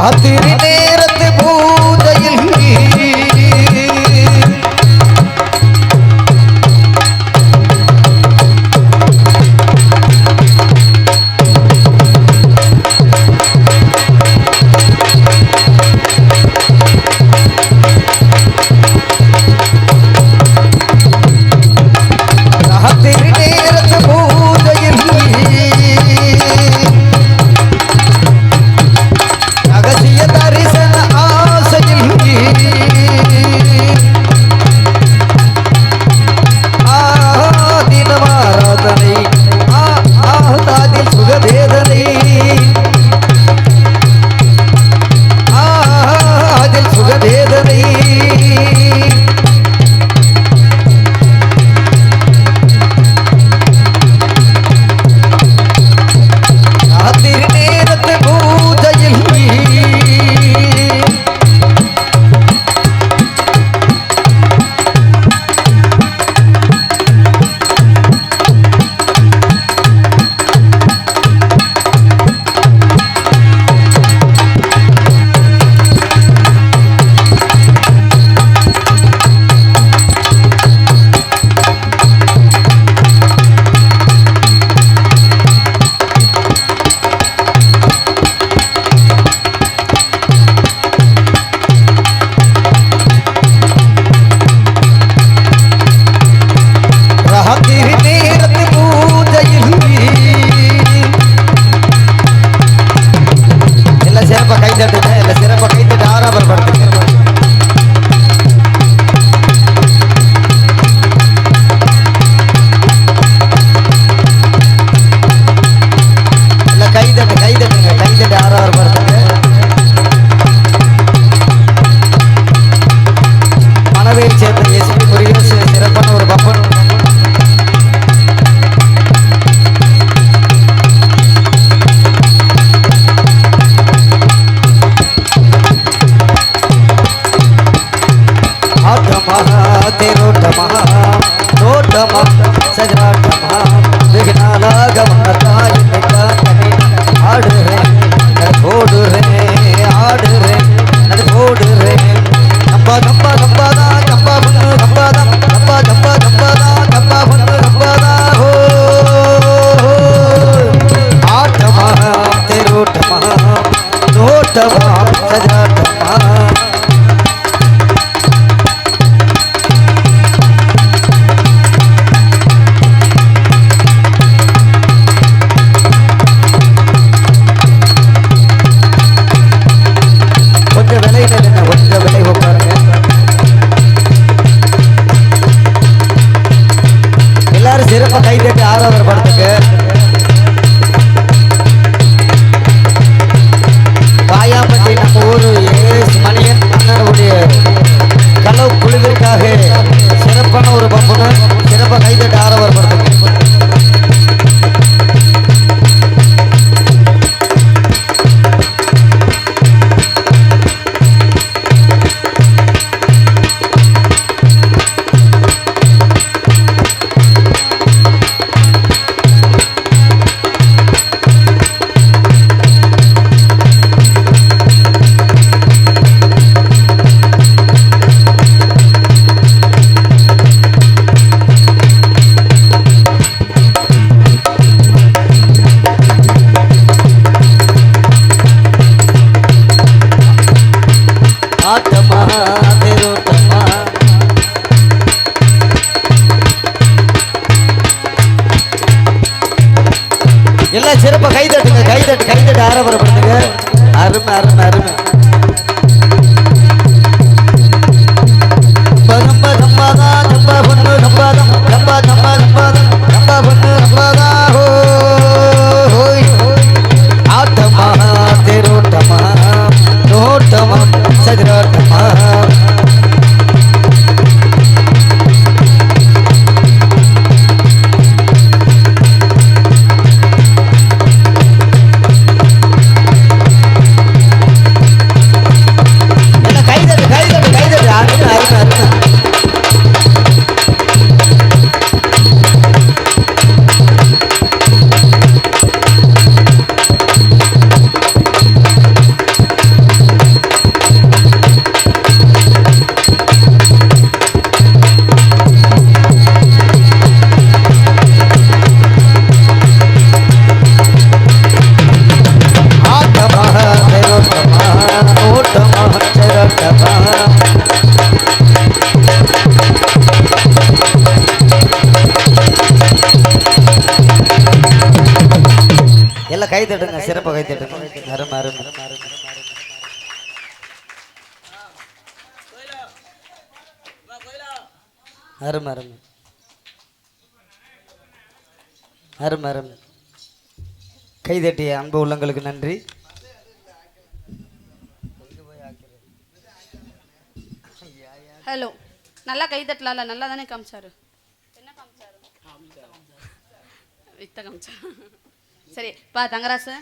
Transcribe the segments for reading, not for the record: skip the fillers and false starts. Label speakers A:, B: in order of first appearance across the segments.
A: ராத்திரி நேரத்து பூஜையில் எல்லாம் சிறப்பா கை தட்டுங்க, கை தட்டு ஆரம்பரப்படுத்துங்க. அருமை அருமை அருமை. நம்ப நம்பாதா நம்பா பொண்ணு நம்பாதம் நம்பா நம்பா நம்பாதம் நம்பா பொண்ணு நம்பாதா ஹோய் ஆட்டமா தேரோட்டமா நோட்டமா சஜராட்டமா தட்டுங்க, சிறப்பா கை தட்டுங்க. அருமை அருமை அருமை அருமை அருமை அருமை. கைதட்டிய அன்பு உள்ளங்களுக்கு நன்றி.
B: ஹலோ, நல்லா கை தட்டலாம்ல, நல்லா தானே காமிச்சாரு. என்ன காமிச்சாரு? வித்த காமிச்சா. சரி பா தங்கராசு,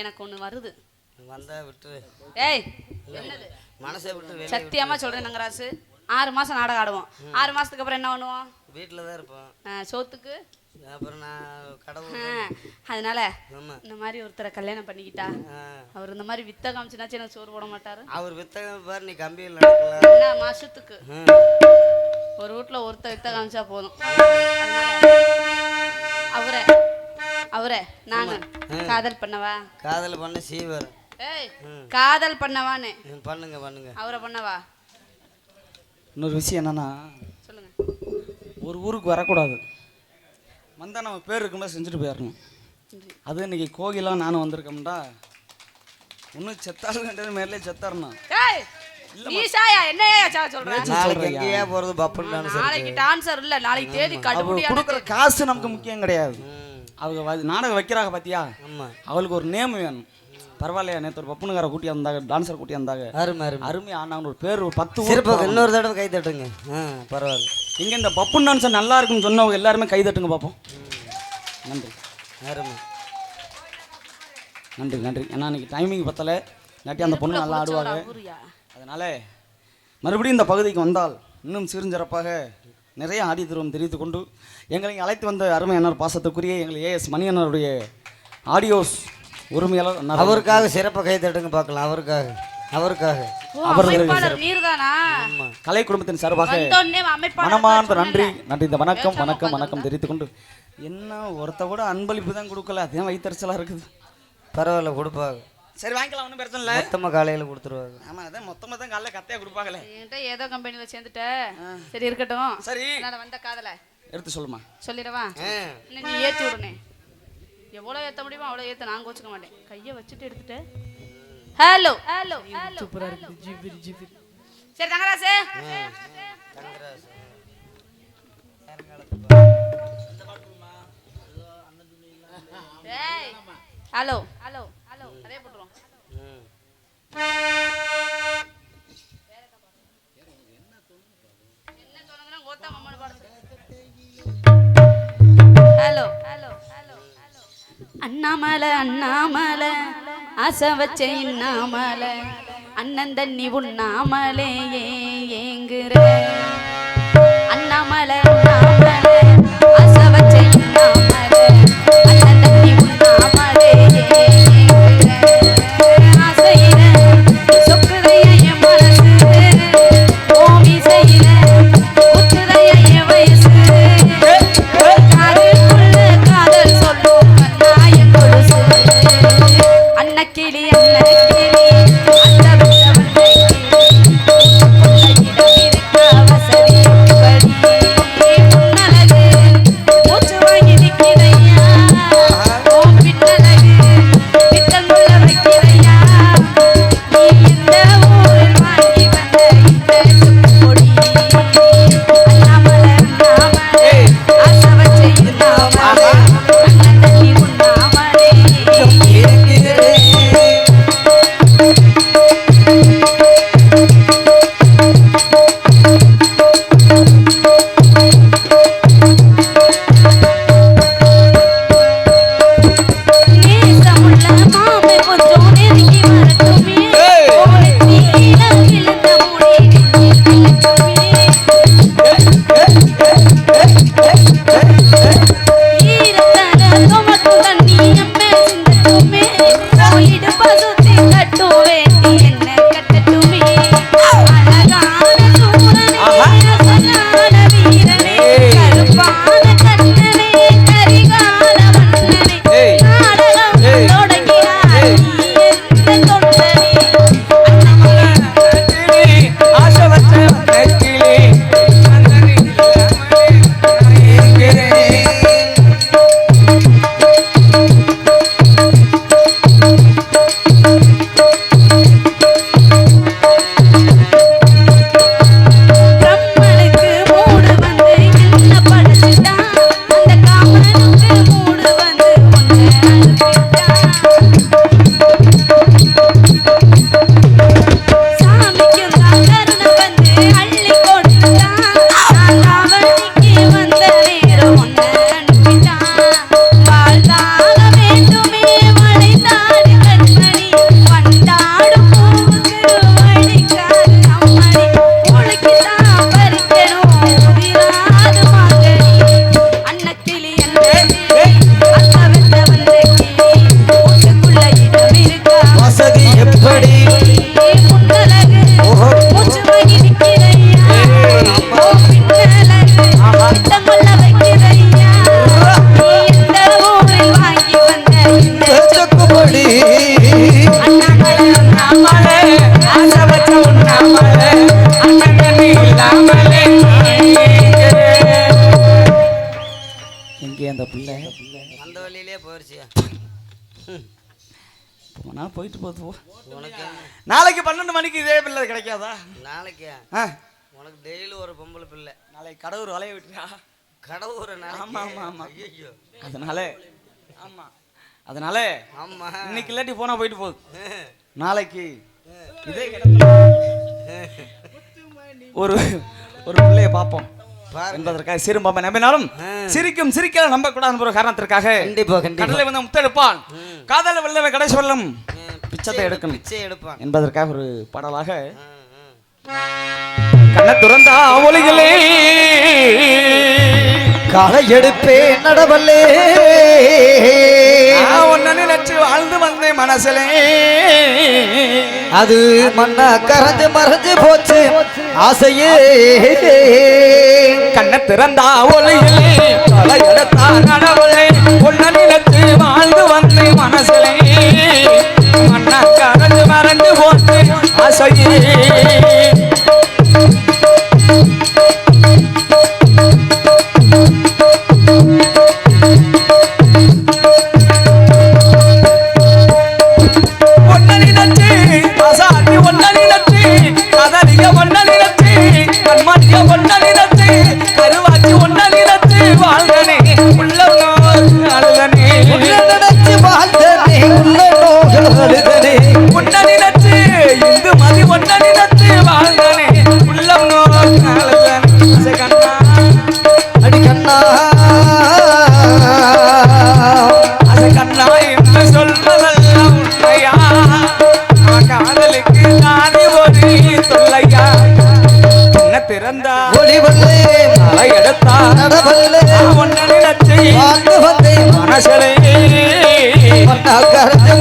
B: எனக்கு ஒன்று வருது.
A: வந்தா விட்டு.
B: ஏய் என்னது?
A: மனசை விட்டு.
B: சத்தியமா சொல்றேன் தங்கராசு, 6 மாசம் நாடகம் ஆடுவோம். 6 மாசத்துக்கு அப்புறம் என்ன பண்ணுவோம்?
A: வீட்டில் தான் இருப்போம்.
B: சோத்துக்கு
A: அப்புறம் நான் கடவுள்.
B: அதனால இந்த மாதிரி ஒருத்தரை கல்யாணம் பண்ணிக்கிட்டா அவர் இந்த மாதிரி வித்த காமிச்சுனாச்சு எனக்கு சோறு போட மாட்டாரு.
A: அவர் வித்த பாரு, நீ கம்பியில் நடக்கலாம்.
B: என்ன மாசத்துக்கு ஒரு வீட்டுல ஒருத்தர் வித்த காமிச்சா போதும். அவரை அவரை நானு காதல் பண்ணவா?
A: காதல் பண்ண சீவர்.
B: ஏய் காதல் பண்ணவான்னு
A: பண்ணுங்க பண்ணுங்க.
B: அவரை பண்ணவா?
C: இன்னொரு விஷயம் என்னன்னா,
B: சொல்லுங்க.
C: ஒரு ஊருக்கு வரக்கூடாது, வந்தால் நம்ம பேர் இருக்கும்போது செஞ்சுட்டு போயிடணும். அது இன்னைக்கு கோகிலாம் நானும் வந்திருக்கோம்டா. இன்னும் செத்தாலும் கண்டது மேலே செத்தாரணும்.
B: நாளைக்கு டான்சர் இல்ல, நாளைக்கு தேதி
C: கொடுக்குற காசு நமக்கு முக்கியம் கிடையாது. அவங்க நாடகம் வைக்கிறாங்க பாத்தியா, அவளுக்கு ஒரு நேம் வேணும். பரவாயில்லையா, நேற்று ஒரு பப்புனுக்கார கூட்டி வந்தாங்க, டான்சர் கூட்டி வந்தாங்க. அருமையா ஆனாங்க. ஒரு பேர் ஒரு 10
A: இன்னொரு தடவை கை தட்டுங்க. பரவாயில்ல.
C: இங்க இந்த பப்புன் டான்சர் நல்லா இருக்குன்னு சொன்னவங்க எல்லாருமே கை தட்டுங்க பார்ப்போம். நன்றி.
A: அருமை.
C: நன்றி நன்றி. ஏன்னா இன்னைக்கு டைமிங் பத்தலை, இல்லாட்டி அந்த பொண்ணு நல்லா ஆடுவாங்க. அதனால மறுபடியும் இந்த பகுதிக்கு வந்தால் இன்னும் சிறுஞ்சிறப்பாக நிறைய ஆடி தருவம் தெரிவித்து கொண்டு எங்களை அழைத்து வந்த அருமை அண்ணர் பாசத்துக்குரிய எங்கள் ஏஎஸ் மணி அண்ணருடைய ஆடியோஸ் உரிமையாளர்,
A: அவருக்காக சிறப்பாக கை தட்டுங்க பார்க்கலாம். அவருக்காக
C: கலை குடும்பத்தின் சார்பாக மனமார்ந்த நன்றி நன்றி. இந்த வணக்கம் வணக்கம் வணக்கம் தெரிவித்துக் கொண்டு, என்ன ஒருத்த கூட அன்பளிப்பு தான் கொடுக்கல, அதே வயிற்றுச்சலாக இருக்குது.
A: பரவாயில்ல, கொடுப்பாங்க.
C: சரி வாங்கிக்கலாம், ஒன்றும் பிரச்சனை இல்லை.
A: மொத்தமாக காலையில் கொடுத்துருவாங்க.
C: ஆமாம், அதான் மொத்தமாக தான் காலையில் கத்தையாக கொடுப்பாங்களே.
B: என்கிட்ட ஏதோ கம்பெனியில் சேர்ந்துட்ட. சரி இருக்கட்டும்.
C: சரி
B: நான் வந்த காதலை
C: எடுத்து சொல்லுமா.
B: சொல்லிடவா? நீ ஏற்றி விடுனே, எவ்வளோ ஏற்ற முடியுமோ அவ்வளோ ஏற்ற, நான் கோச்சுக்க மாட்டேன். கையை வச்சுட்டு எடுத்துட்டேன். ஹலோ ஹலோ சூப்பராக இருக்குது. ஜிபிரி ஜிபிரி. சரி தங்கராசு, ஹலோ ஹலோ ஹலோ அதே போட்டுருவோம். என்ன சொல்லுங்கன்னா கோத்தா மம்மனு பாடு. Hello hello hello hello. Annamalai Annamalai ஆசை வச்ச இன்னாமலை, அண்ணன் தண்ணி உண்ணாமலே ஏங்குற. அண்ணாமலை அண்ணாமலை ஆசை வச்ச இன்னாமலை, அண்ணன் தண்ணி உண்ணாமலே ஏங்குற. ஆசையில சொக்குதைய என் மனசு, ஓமிசையில குத்துதைய என் வயசு. காதலுக்குள்ள காதல் சொல்லும் கண்ணாயம் கொலுசு. அன்னக்கிளி அன்னக்கிளி அந்த விட்ட வந்தை கிளி, இருக்க வசதி படி முன்னழகு மூச்சு வாங்கி நிற்கிறையா. ஓம் பின்னழகு பித்தங்குள்ள வைக்கிறையா. நீ இந்த ஊரில் வாங்கி வந்த இந்த கொடி. அண்ணாமலை அண்ணாமலை ஆசை வச்ச இன்னாமலை, அண்ணன் தண்ணி உண்ணாமலே.
C: போயிட்டு போகுது போ.
A: உனக்கு
C: நாளைக்கு 12 மணிக்கு இதே பிள்ளை கிடைக்காதா?
A: நாளைக்கு
C: ஆ,
A: உனக்கு டெய்லி ஒரு பொம்பளை பிள்ளை.
C: நாளைக்கு கடவுர் வளைய விட்டுறா.
A: கடவுள்
C: ஆமா ஆமா ஆமா.
A: ஐயோ
C: அதனால ஆமா, அதனால
A: ஆமா
C: இன்னைக்கு இல்லாட்டி போனா போயிட்டு போகுது.
A: அஹ்,
C: நாளைக்கு இதே இடத்துல ஒரு ஒரு பிள்ளைய பார்ப்போம்
A: பாருங்க.
C: என்பதற்காக சிறும்பாம நம்பினாலும் சிரிக்கும் சிரிக்க நம்ப கூடாது ஒரு காரணத்திற்காக
A: கண்டிப்பா கண்டிப்பா
C: கடலை வந்து முத்தெடுப்பான், காதல வெள்ளவை கடைசி வெள்ளம் பிச்சத்தை எடுக்கணும்
A: பிச்சை எடுப்பான்.
C: என்பதற்காக ஒரு பாடலாக
A: அஹ்,
C: கண்ண துறந்தா ஒலிகளே
A: காலை எடுப்பே நடவல்லே
C: ஒன்னு நினைச்சு வாழ்ந்து வந்தேன் மனசிலே,
A: அது மண்ணா கரைஞ்சு மறைஞ்சு போச்சு ஆசையே.
C: கண்ண திறந்தா ஒலிகளே தலை எடுத்தா நடவலே ஒன்னு நினைச்சு வாழ்ந்து வந்தேன் மனசிலே, மண்ணா கரைஞ்சு மறைஞ்சு போச்சு ஆசையே.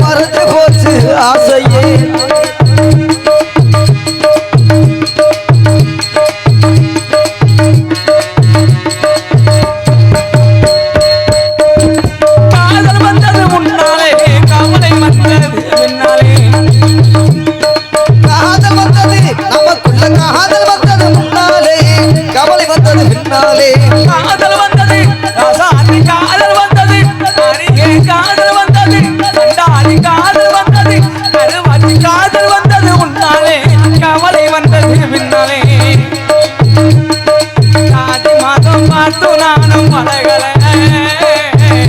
A: மறைஞ்சு போச்சு ஆசையே.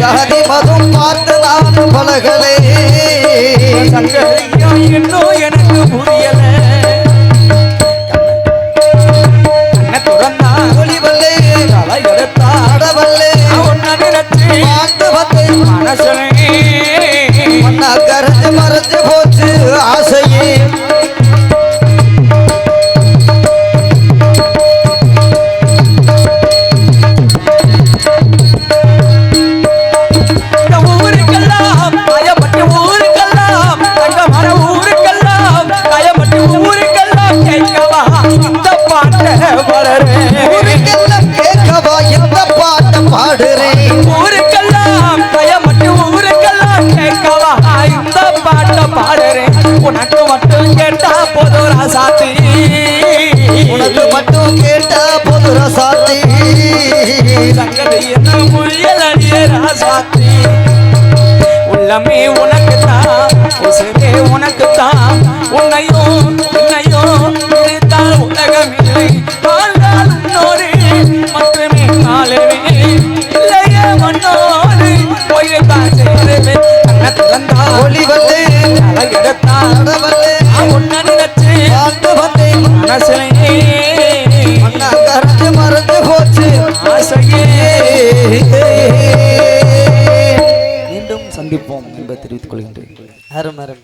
A: ஜாதி மதம் பார்த்து நானும் பழகலே,
C: இன்னும் எனக்கு புரியல. கண்ண துறந்தா
A: ஒளிவல்லே
C: தலை எடுத்தா
A: நடவல்லே
C: ஒன்னு நினைச்சு
A: வாழ்ந்து வந்தேன்
C: மனசிலே,
A: மண்ணா கரைஞ்சு மறைஞ்சு போச்சு ஆசையே. ஊருக்கெல்லாம் கேட்கவா இந்த பாட்டை பாடுறேன்,
C: ஊருக்கெல்லாம் பயமட்டு ஊருக்கெல்லாம் கேட்கவா இந்த பாட்டை பாடுறேன். உனக்கு மட்டும் கேட்டா போதும் ராசாத்தி,
A: உனக்கு மட்டும் கேட்டா பொது ரசாத்தி.
C: சங்கதி என்ன புரியல் அடிய ராசாத்தி. உள்ளமே உனக்கு தான் உசுரே உனக்கு தான், உன்னையும் என்னையும் பிரித்தால் உலகம் இல்லை, வாழ்ந்தால் உன்னோடு மட்டுமே நாளவே இல்லையே மண்ணோடு போய்தான் சேருவேன். கண்ண திறந்தா
A: ஒளிவல்லே
C: தலை எடுத்தா
A: நடவல்லே
C: ஒன்னு நினைச்சு
A: வாழ்ந்து வந்தேன்
C: மனசிலே,
A: மண்ணா கரைஞ்சு மறைஞ்சு போச்சு
C: ஆசையே. மீண்டும் சந்திப்போம் என்பதை தெரிவித்துக் கொள்கின்றேன்.
A: அரும் அரும்.